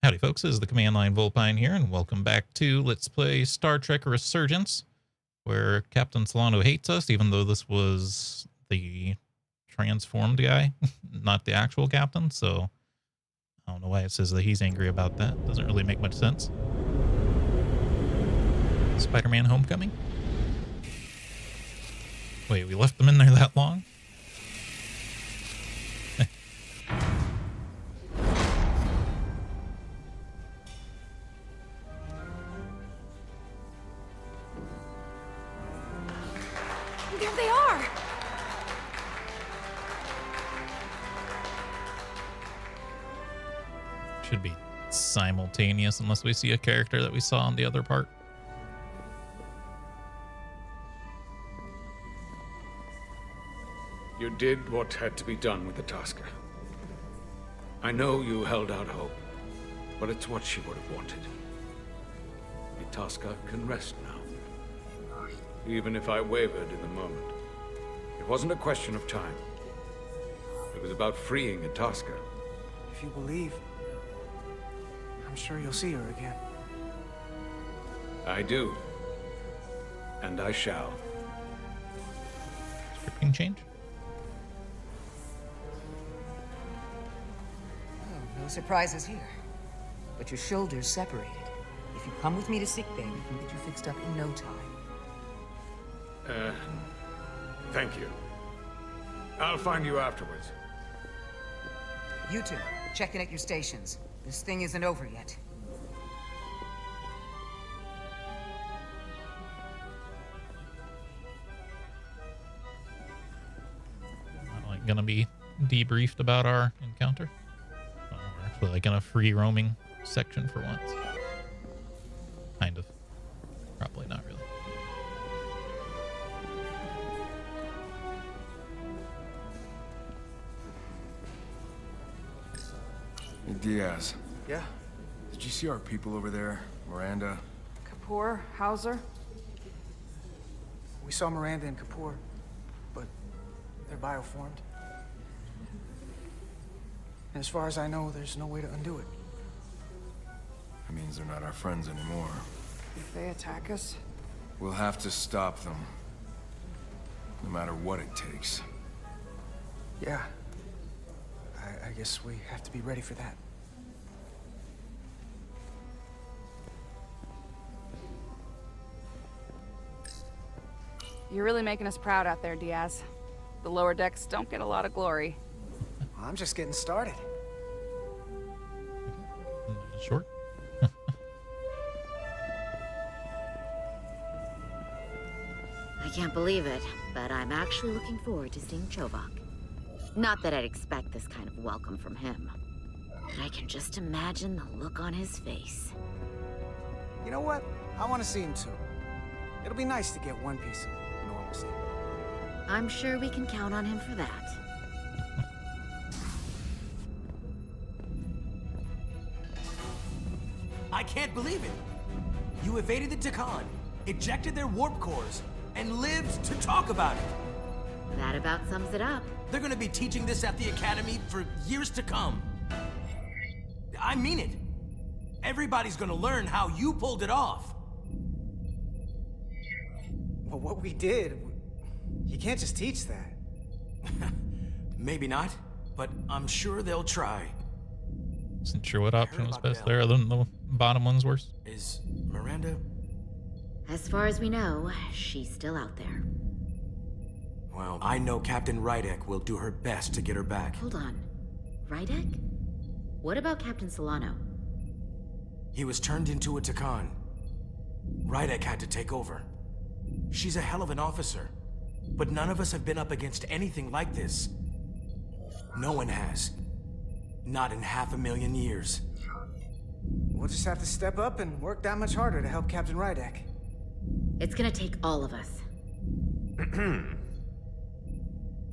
Howdy folks, this is the Command Line Vulpine here, and welcome back to Let's Play Star Trek Resurgence, where Captain Solano hates us, even though this was the transformed guy, not the actual captain, so I don't know why it says that he's angry about that. Doesn't really make much sense. Spider-Man Homecoming? Wait, we left them in there that long? There they are! Should be simultaneous unless we see a character that we saw on the other part. You did what had to be done with the Tasker. I know you held out hope, but it's what she would have wanted. The Tasker can rest now. Even if I wavered in the moment. It wasn't a question of time. It was about freeing a Tasker. If you believe, I'm sure you'll see her again. I do. And I shall. Scripting change? Oh, no surprises here. But your shoulders separated. If you come with me to sickbay, we can get you fixed up in no time. Thank you. I'll find you afterwards. You two, check in at your stations. This thing isn't over yet. Not like gonna be debriefed about our encounter. Oh, we're actually like in a free roaming section for once. Kind of. Probably not really. Hey, Diaz, Yeah? did you see our people over there? Miranda? Kapoor, Hauser. We saw Miranda and Kapoor, but they're bioformed. And as far as I know, there's no way to undo it. That means they're not our friends anymore. If they attack us, We'll have to stop them. No matter what it takes. Yeah. I guess we have to be ready for that. you're really making us proud out there, Diaz. The lower decks don't get a lot of glory. I'm just getting started. Short. I can't believe it, but I'm actually looking forward to seeing Chovak. Not that I'd expect this kind of welcome from him, but I can just imagine the look on his face. You know what? I want to see him too. It'll be nice to get one piece of normalcy. I'm sure we can count on him for that. I can't believe it! You evaded the Takan, ejected their warp cores, and lived to talk about it! That about sums it up. They're gonna be teaching this at the Academy for years to come. I mean it. Everybody's gonna learn how you pulled it off. Well, what we did, you can't just teach that. Maybe not, but I'm sure they'll try. Isn't sure what option was about best Bell. there, other than the bottom one's worse. Is Miranda? As far as we know, she's still out there. Well, I know Captain Rydek will do her best to get her back. Hold on. Rydek? What about Captain Solano? He was turned into a Takan. Rydek had to take over. She's a hell of an officer, but none of us have been up against anything like this. No one has. Not in 500,000 years. We'll just have to step up and work that much harder to help Captain Rydek. It's gonna take all of us.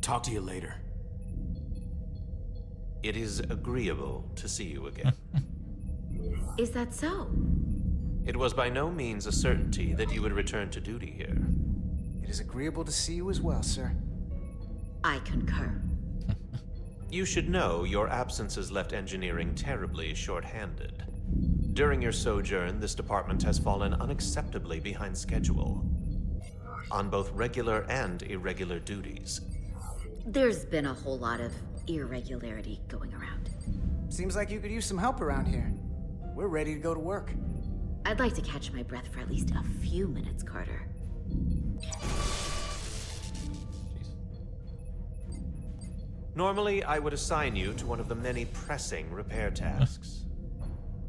Talk to you later. It is agreeable to see you again. Is that so? It was by no means a certainty that you would return to duty here. It is agreeable to see you as well, sir. I concur. You should know your absence has left engineering terribly short-handed. During your sojourn, this department has fallen unacceptably behind schedule on both regular and irregular duties. There's been a whole lot of irregularity going around. Seems like you could use some help around here. We're ready to go to work. I'd like to catch my breath for at least a few minutes, Carter. Normally, I would assign you to one of the many pressing repair tasks.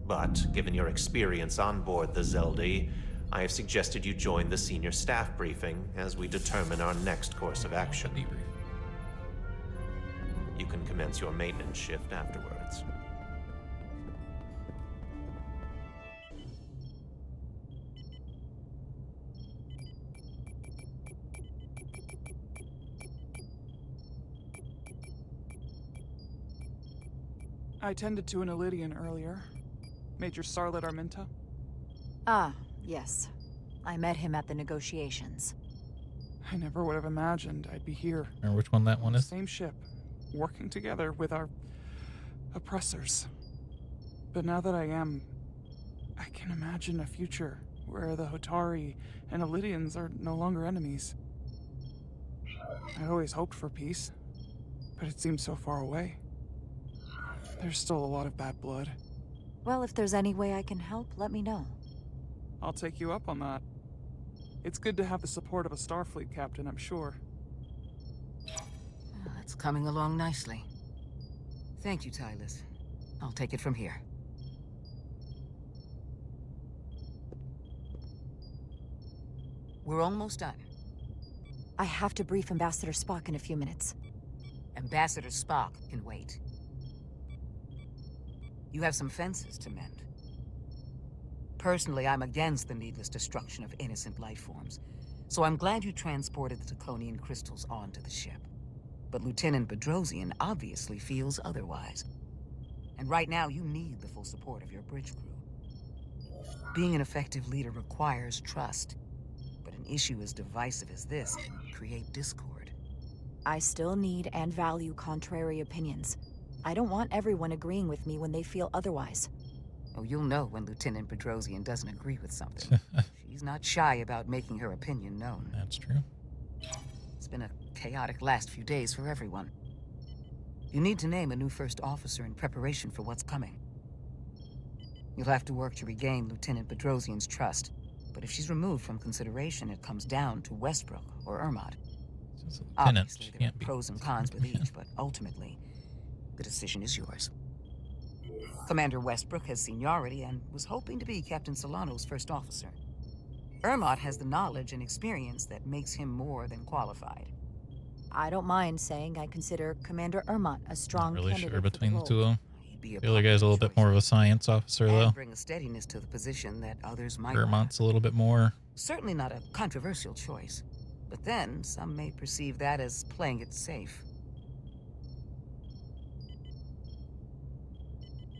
But, given your experience on board the Zelda, I have suggested you join the senior staff briefing as we determine our next course of action. You can commence your maintenance shift afterwards. I tended to an Illidian earlier. Major Sarlet Arminta. Ah, yes. I met him at the negotiations. I never would have imagined I'd be here. Remember which one that one is? Same ship, working together with our oppressors. But now that I can imagine a future where the Hotari and Illidians are no longer enemies. I always hoped for peace, but it seems so far away. There's still a lot of bad blood. Well, if there's any way I can help, let me know. I'll take you up on that. It's good to have the support of a Starfleet captain, I'm sure. Well, that's coming along nicely. Thank you, Tylus. I'll take it from here. We're almost done. I have to brief Ambassador Spock in a few minutes. Ambassador Spock can wait. You have some fences to mend. Personally, I'm against the needless destruction of innocent life forms, so I'm glad you transported the Taconian crystals onto the ship. But Lieutenant Bedrosian obviously feels otherwise. And right now, you need the full support of your bridge crew. Being an effective leader requires trust, but an issue as divisive as this can create discord. I still need and value contrary opinions. I don't want everyone agreeing with me when they feel otherwise. Oh, you'll know when Lieutenant Bedrosian doesn't agree with something. She's not shy about making her opinion known. That's true. It's been a chaotic last few days for everyone. You need to name a new first officer in preparation for what's coming. You'll have to work to regain Lieutenant Bedrosian's trust, but if she's removed from consideration, it comes down to Westbrook or Ermot. Obviously, there are pros and cons with each, but ultimately, the decision is yours. Commander Westbrook has seniority and was hoping to be Captain Solano's first officer. Ermot has the knowledge and experience that makes him more than qualified. I don't mind saying I consider Commander Ermot a strong Not really candidate sure between for the the two of role. them. The other guy's a little bit more of a science officer, And though. bring a steadiness to the position that others might Vermont's a little bit more. Certainly not a controversial choice. But then, some may perceive that as playing it safe.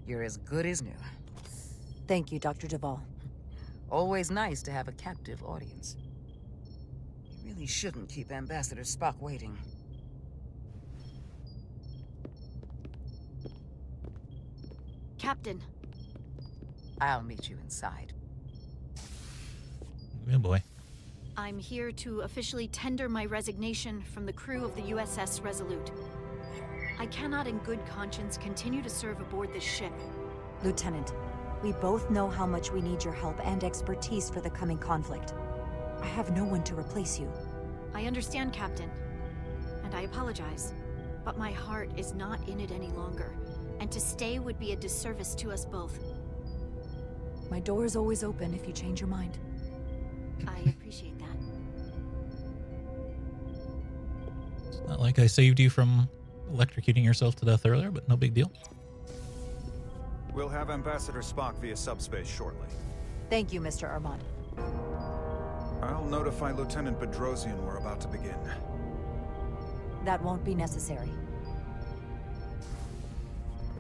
You're as good as new. Thank you, Dr. Duvall. Always nice to have a captive audience. You really shouldn't keep Ambassador Spock waiting. Captain. I'll meet you inside. Good boy. I'm here to officially tender my resignation from the crew of the USS Resolute. I cannot in good conscience continue to serve aboard this ship. Lieutenant, we both know how much we need your help and expertise for the coming conflict. I have no one to replace you. I understand, Captain, and I apologize, but my heart is not in it any longer, and to stay would be a disservice to us both. My door is always open if you change your mind. I appreciate that. It's not like I saved you from electrocuting yourself to death earlier, but no big deal. We'll have Ambassador Spock via subspace shortly. Thank you, Mr. Ermot. I'll notify Lieutenant Bedrosian we're about to begin. That won't be necessary.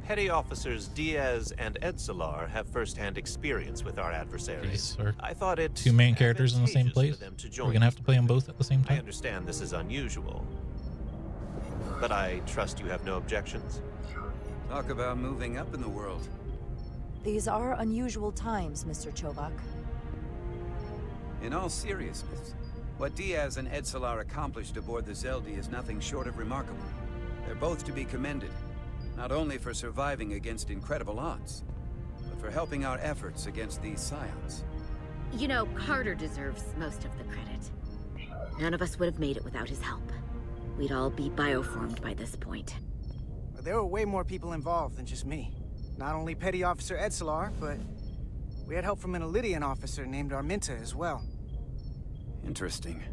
Petty Officers Diaz and Edsolar have first-hand experience with our adversaries. I thought it Two main characters in the same place. for them to We're join gonna have to play them both at the same I time. understand this is unusual, but I trust you have no objections. Talk about moving up in the world. The These are unusual times, Mr. Chovak. In all seriousness, what Diaz and Edsalar accomplished aboard the Zeldi is nothing short of remarkable. They're both to be commended, not only for surviving against incredible odds, but for helping our efforts against these scions. You know, Carter deserves most of the credit. None of us would have made it without his help. We'd all be bioformed by this point. There were way more people involved than just me. Not only Petty Officer Edsalar, but we had help from an Elydian officer named Arminta as well. Interesting.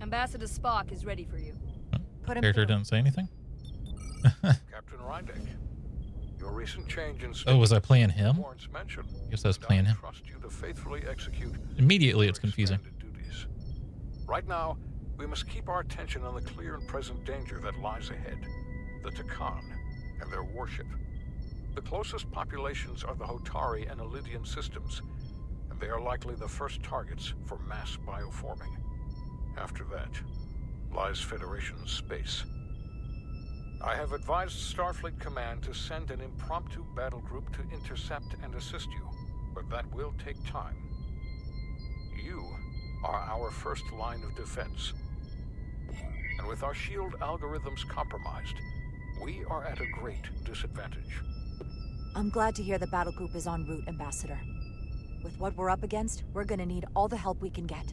Ambassador Spock is ready for you. Character didn't say anything? Captain Rydek, your recent change in Oh, was I playing him? warrants mention. I guess I was playing him. I trust you to faithfully execute Immediately it's confusing. duties. Right now, we must keep our attention on the clear and present danger that lies ahead. The Takan and their warship. The closest populations are the Hotari and Elydian systems, and they are likely the first targets for mass bioforming. After that, lies Federation space. I have advised Starfleet Command to send an impromptu battle group to intercept and assist you, but that will take time. You are our first line of defense. And with our shield algorithms compromised, we are at a great disadvantage. I'm glad to hear the battle group is en route, Ambassador. With what we're up against, we're gonna need all the help we can get.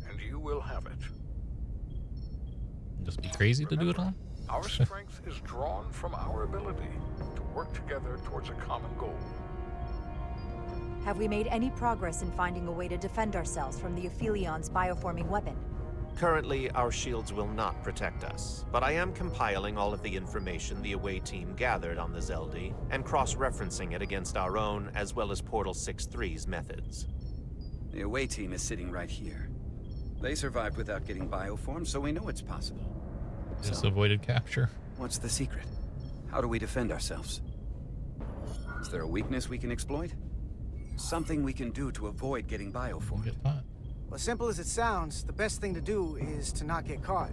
And you will have it. Just be crazy to do it all? Our strength is drawn from our ability to work together towards a common goal. Have we made any progress in finding a way to defend ourselves from the Aphilion's bioforming weapon? Currently, our shields will not protect us, but I am compiling all of the information the away team gathered on the Zeldi and cross-referencing it against our own as well as Portal 6-3's methods. The away team is sitting right here. They survived without getting bioformed, so we know it's possible. Just avoided capture. What's the secret? How do we defend ourselves? Is there a weakness we can exploit? Something we can do to avoid getting bioformed? Well, as simple as it sounds, the best thing to do is to not get caught.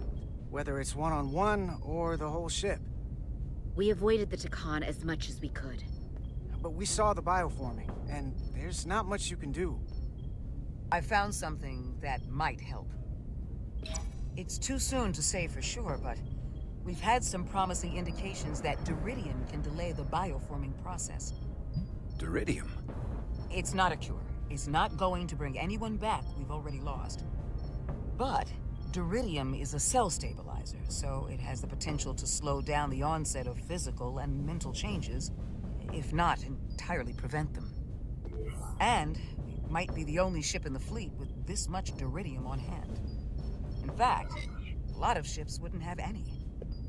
Whether it's one-on-one or the whole ship. We avoided the Takan as much as we could. But we saw the bioforming, and there's not much you can do. I found something that might help. It's too soon to say for sure, but we've had some promising indications that Diridium can delay the bioforming process. Diridium? It's not a cure. It's not going to bring anyone back we've already lost. But Diridium is a cell stabilizer, so it has the potential to slow down the onset of physical and mental changes, if not entirely prevent them. And it might be the only ship in the fleet with this much Diridium on hand. In fact, a lot of ships wouldn't have any.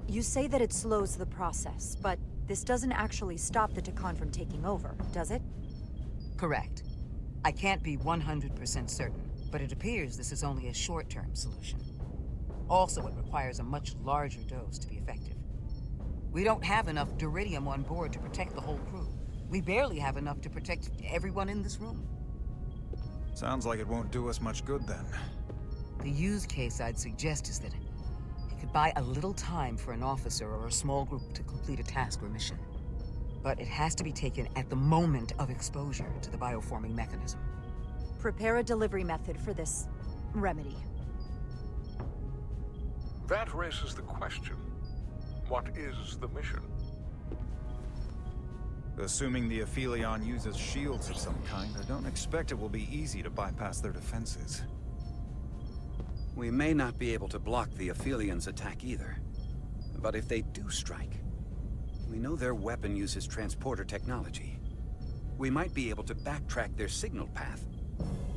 You say that it slows the process, but this doesn't actually stop the Takan from taking over, does it? Correct. I can't be 100% certain, but it appears this is only a short-term solution. Also, it requires a much larger dose to be effective. We don't have enough Diridium on board to protect the whole crew. We barely have enough to protect everyone in this room. Sounds like it won't do us much good then. The use case I'd suggest is that it could buy a little time for an officer or a small group to complete a task or mission. But it has to be taken at the moment of exposure to the bioforming mechanism. Prepare a delivery method for this remedy. That raises the question, what is the mission? Assuming the Aphelion uses shields of some kind, I don't expect it will be easy to bypass their defenses. We may not be able to block the Aphelions' attack either. But if they do strike, we know their weapon uses transporter technology. We might be able to backtrack their signal path.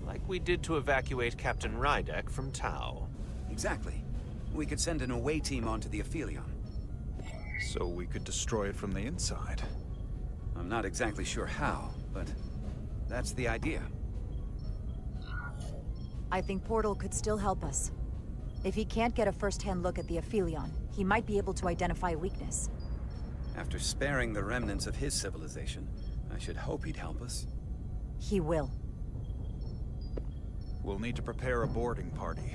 Like we did to evacuate Captain Rydek from Tau. Exactly. We could send an away team onto the Aphelion. So we could destroy it from the inside. I'm not exactly sure how, but that's the idea. I think Portal could still help us. If he can't get a first-hand look at the Aphelion, he might be able to identify a weakness. After sparing the remnants of his civilization, I should hope he'd help us. He will. We'll need to prepare a boarding party,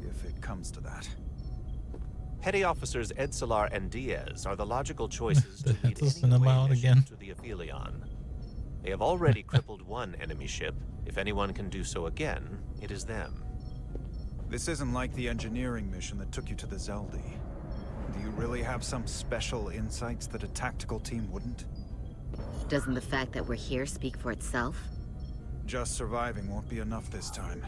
if it comes to that. Petty Officers Edsalar and Diaz are the logical choices to lead This any away about mission again. to the Aphelion. They have already crippled one enemy ship. If anyone can do so again, it is them. This isn't like the engineering mission that took you to the Zeldi. Do you really have some special insights that a tactical team wouldn't? Doesn't the fact that we're here speak for itself? Just surviving won't be enough this time.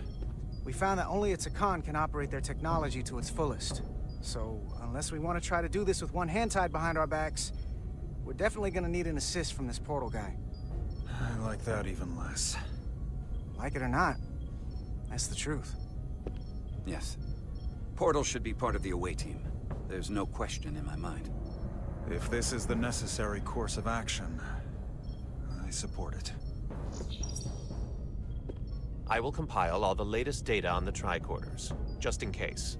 We found that only a Takan can operate their technology to its fullest. So, unless we want to try to do this with one hand tied behind our backs, we're definitely gonna need an assist from this portal guy. I like that even less. Like it or not, that's the truth. Yes. Portal should be part of the away team. There's no question in my mind. If this is the necessary course of action, I support it. I will compile all the latest data on the tricorders, just in case.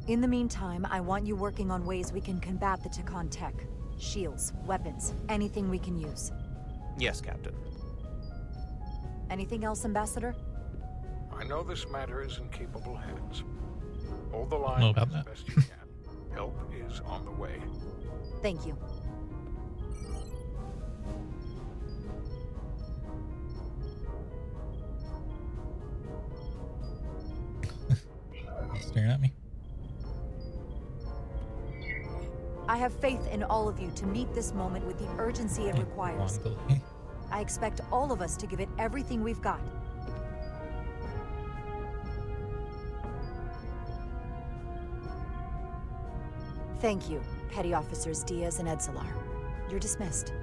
In the meantime, I want you working on ways we can combat the Takan tech. Shields, weapons, anything we can use. Yes, Captain. Anything else, Ambassador? I know this matter is in capable hands. Hold the Know line about as that. best you can. Help is on the way. Thank you. Staring at me. I have faith in all of you to meet this moment with the urgency it requires. I expect all of us to give it everything we've got. Thank you, Petty Officers Diaz and Edsalar. You're dismissed.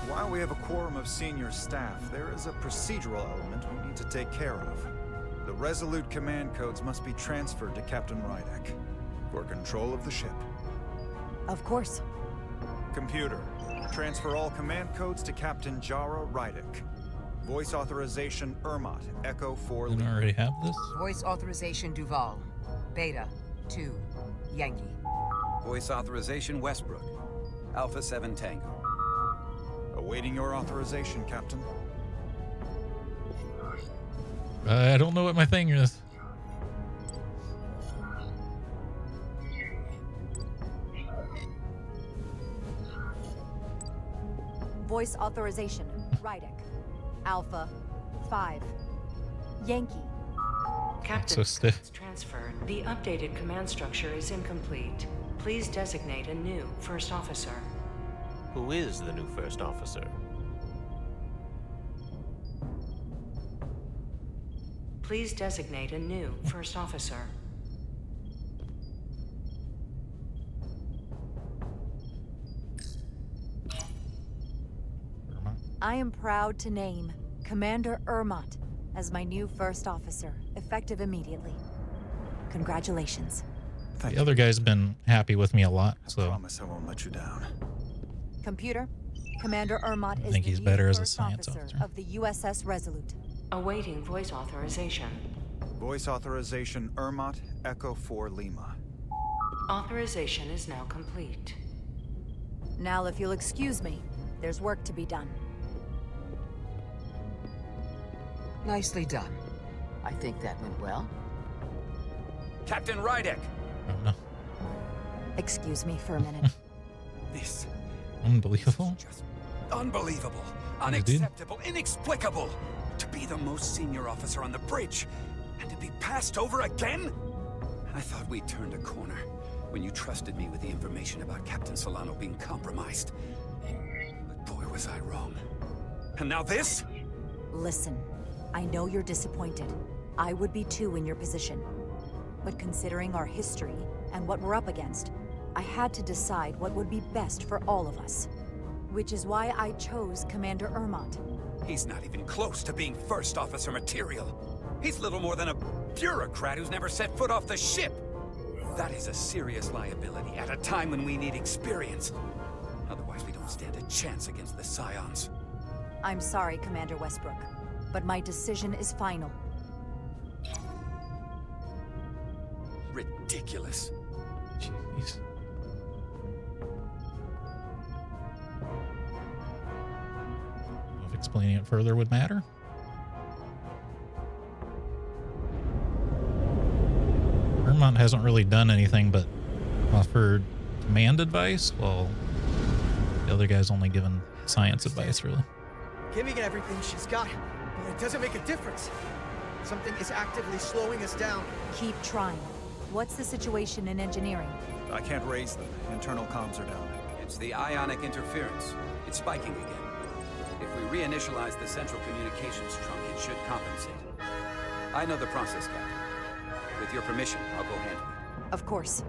While we have a quorum of senior staff, there is a procedural element we need to take care of. The Resolute command codes must be transferred to Captain Rydek for control of the ship. Of course. Computer, transfer all command codes to Captain Jara Rydek. Voice authorization Ermot, Echo 4 Didn't I already have this? Voice authorization Duval. Beta 2 Yankee. Voice authorization Westbrook. Alpha 7 Tango. Awaiting your authorization, Captain. I don't know what my thing is. Voice authorization, Rydek. Alpha 5 Yankee. Captain, So stiff. transferred. The updated command structure is incomplete. Please designate a new first officer. Who is the new first officer? Please designate a new first officer. I am proud to name Commander Ermot as my new first officer, effective immediately. Congratulations. The other guy's been happy with me a lot, so I promise I won't let you down. Computer, Commander Ermot I is think the he's new better as a first science officer officer. of the USS Resolute. Awaiting voice authorization. Voice authorization Ermot, Echo 4 Lima. Authorization is now complete. Now, if you'll excuse me, there's work to be done. Nicely done. I think that went well. Captain Rydek! I don't know. Excuse me for a minute. This Unbelievable. just unbelievable, You did? unacceptable, inexplicable. To be the most senior officer on the bridge, and to be passed over again? I thought we'd turned a corner when you trusted me with the information about Captain Solano being compromised. But boy, was I wrong. And now this? Listen, I know you're disappointed. I would be too in your position. But considering our history and what we're up against, I had to decide what would be best for all of us. Which is why I chose Commander Ermot. He's not even close to being first officer material. He's little more than a bureaucrat who's never set foot off the ship. That is a serious liability at a time when we need experience. Otherwise, we don't stand a chance against the Scions. I'm sorry, Commander Westbrook, but my decision is final. Ridiculous. Jeez. If explaining it further would matter. hasn't really done anything but offered command advice, while the other guy's only given science advice, really. Giving everything she's got, but it doesn't make a difference. Something is actively slowing us down. Keep trying. What's the situation in engineering? I can't raise them. Internal comms are down. It's the ionic interference. It's spiking again. If we reinitialize the central communications trunk, it should compensate. I know the process, Captain. With your permission, I'll go handle it. Of course.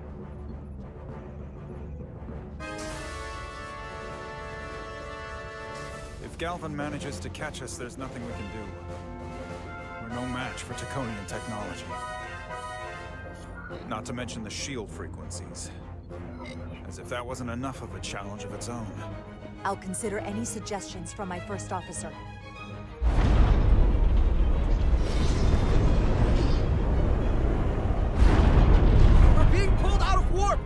If Galvin manages to catch us, there's nothing we can do. We're no match for Taconian technology. Not to mention the shield frequencies. As if that wasn't enough of a challenge of its own. I'll consider any suggestions from my first officer. We're being pulled out of warp!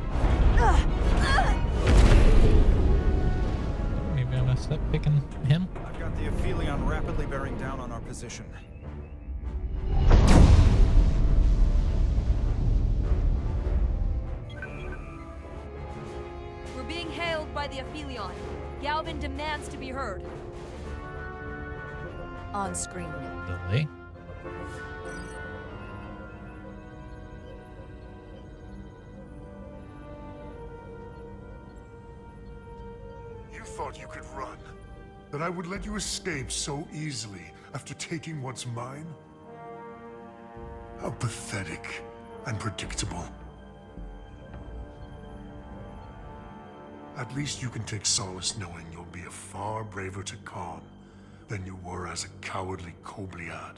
Maybe I messed up picking him. I've got the Aphelion rapidly bearing down on our position. We're being hailed by the Aphelion. Galvin demands to be heard. On screen. Delay. You thought you could run? That I would let you escape so easily after taking what's mine? How pathetic and predictable. At least you can take solace knowing you'll be a far braver Takan than you were as a cowardly Kobliad.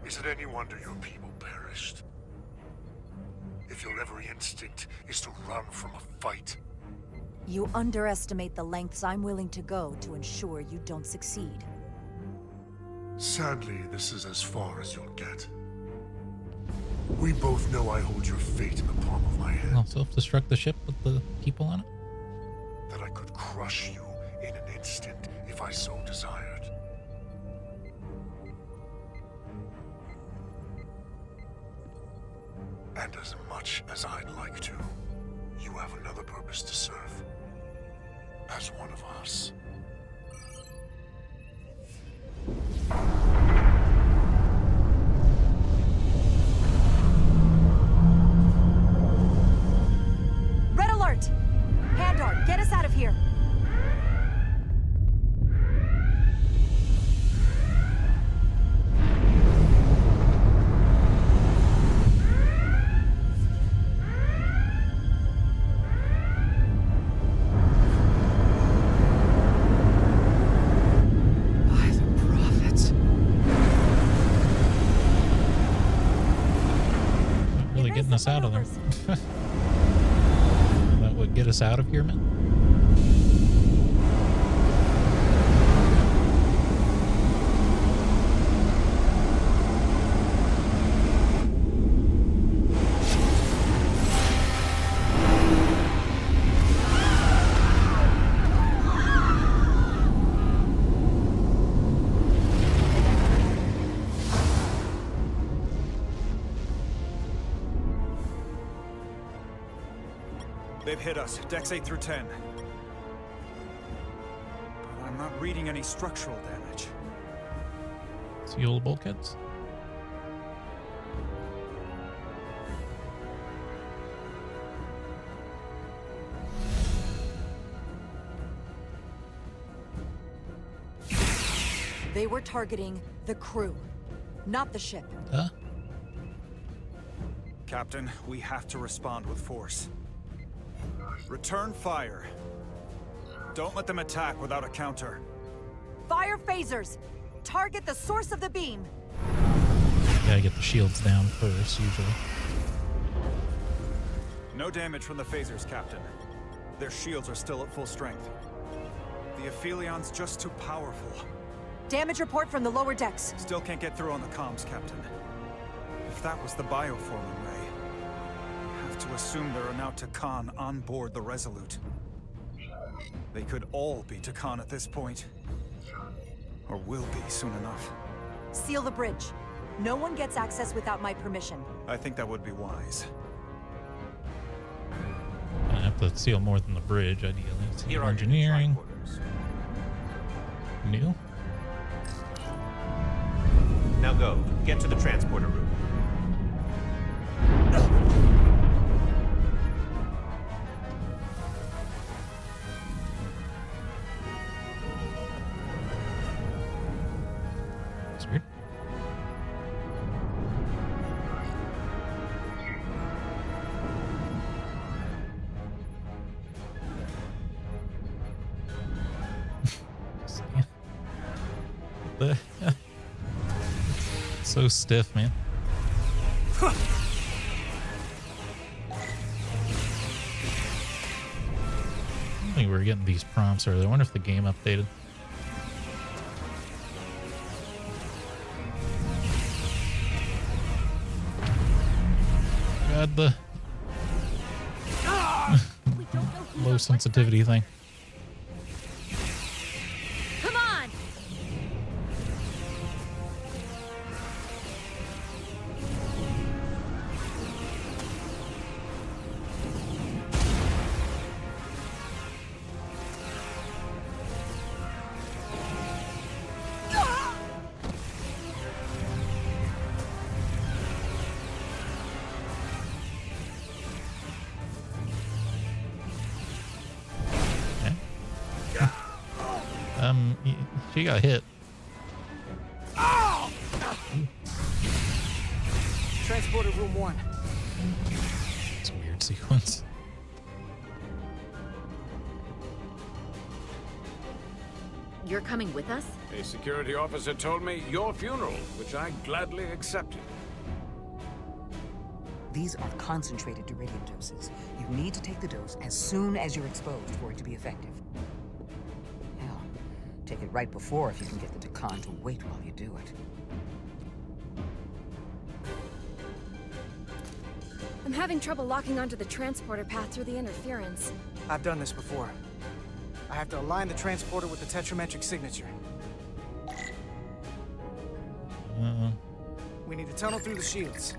Is it any wonder your people perished? If your every instinct is to run from a fight? You underestimate the lengths I'm willing to go to ensure you don't succeed. Sadly, this is as far as you'll get. We both know I hold your fate in the palm of my hand. I'll self-destruct the ship with the people on it. That I could crush you in an instant if I so desired. And as much as I'd like to, you have another purpose to serve. As one of us. Red alert! Handar, get us out of here! Getting us out of there. That would get us out of here, man. They've hit us, decks 8 through 10. But I'm not reading any structural damage. See all the bulkheads? They were targeting the crew, not the ship. Huh? Captain, we have to respond with force. Return fire. Don't let them attack without a counter. Fire phasers! Target the source of the beam! Gotta get the shields down first, usually. No damage from the phasers, Captain. Their shields are still at full strength. The Aphelion's just too powerful. Damage report from the lower decks. Still can't get through on the comms, Captain. If that was the bioforming ray, to assume there are now Takan on board the Resolute. They could all be Takan at this point. Or will be soon enough. Seal the bridge. No one gets access without my permission. I think that would be wise. I have to seal more than the bridge, ideally. Here are Engineering. New. Now go. Get to the transporter room. That's weird. The so stiff, man. I don't think we were getting these prompts earlier. I wonder if the game updated. God, the low sensitivity thing. Come on! She got hit. Transporter room 1. It's a weird sequence. You're coming with us? A security officer told me your funeral, which I gladly accepted. These are concentrated Duridium doses. You need to take the dose as soon as you're exposed for it to be effective. Hell, take it right before if you can get the Takan to wait while you do it. I'm having trouble locking onto the transporter path through the interference. I've done this before. I have to align the transporter with the tetrametric signature. We need to tunnel through the shields.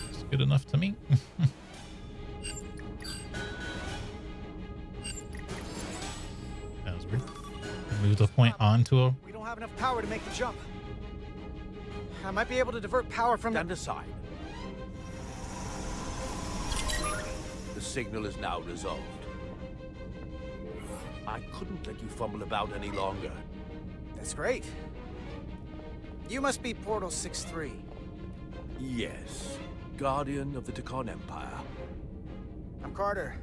It's good enough to me. That was weird. Move the point onto a... We don't have enough power to make the jump. I might be able to divert power from Stand aside. The signal is now resolved. I couldn't let you fumble about any longer. That's great. You must be Portal 6-3. Yes. Guardian of the Takan Empire. I'm Carter.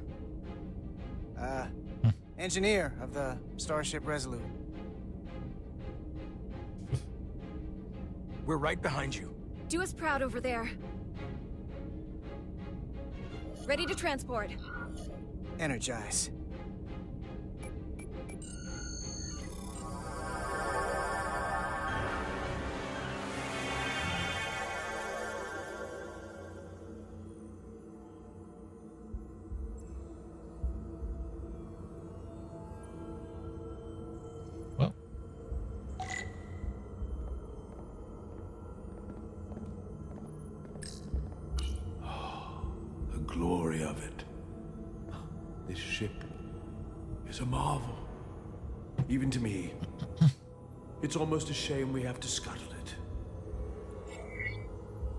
Engineer of the Starship Resolute. We're right behind you. Do us proud over there. Ready to transport. Energize. Glory of it. This ship is a marvel. Even to me. It's almost a shame we have to scuttle it.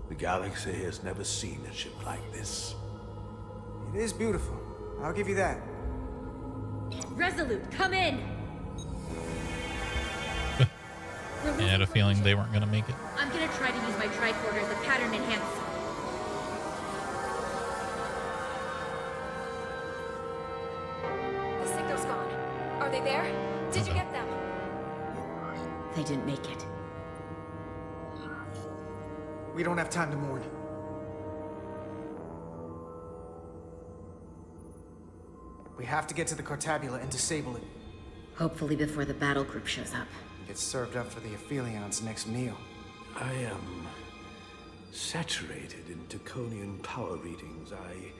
The galaxy has never seen a ship like this. It is beautiful. I'll give you that. Resolute, come in! I had a feeling they weren't going to make it. I'm gonna try to use my tricorder as a pattern enhance. The signal's gone. Are they there? Did you get them? They didn't make it. We don't have time to mourn. We have to get to the Cartabula and disable it. Hopefully before the battle group shows up. Get served up for the Aphelions' next meal. I am saturated in Draconian power readings. I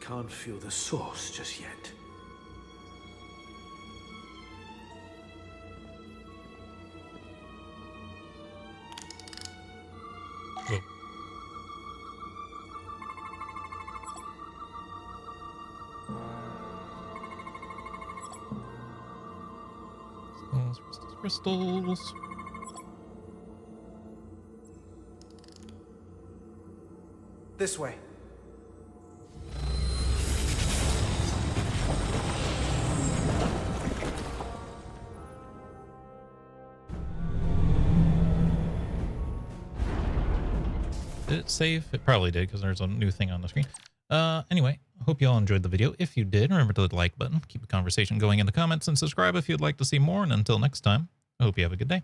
can't feel the source just yet. Crystals. This way. Did it save? It probably did because there's a new thing on the screen. Anyway, hope you all enjoyed the video. If you did, remember to hit the like button, keep the conversation going in the comments, and subscribe if you'd like to see more. And until next time, I hope you have a good day.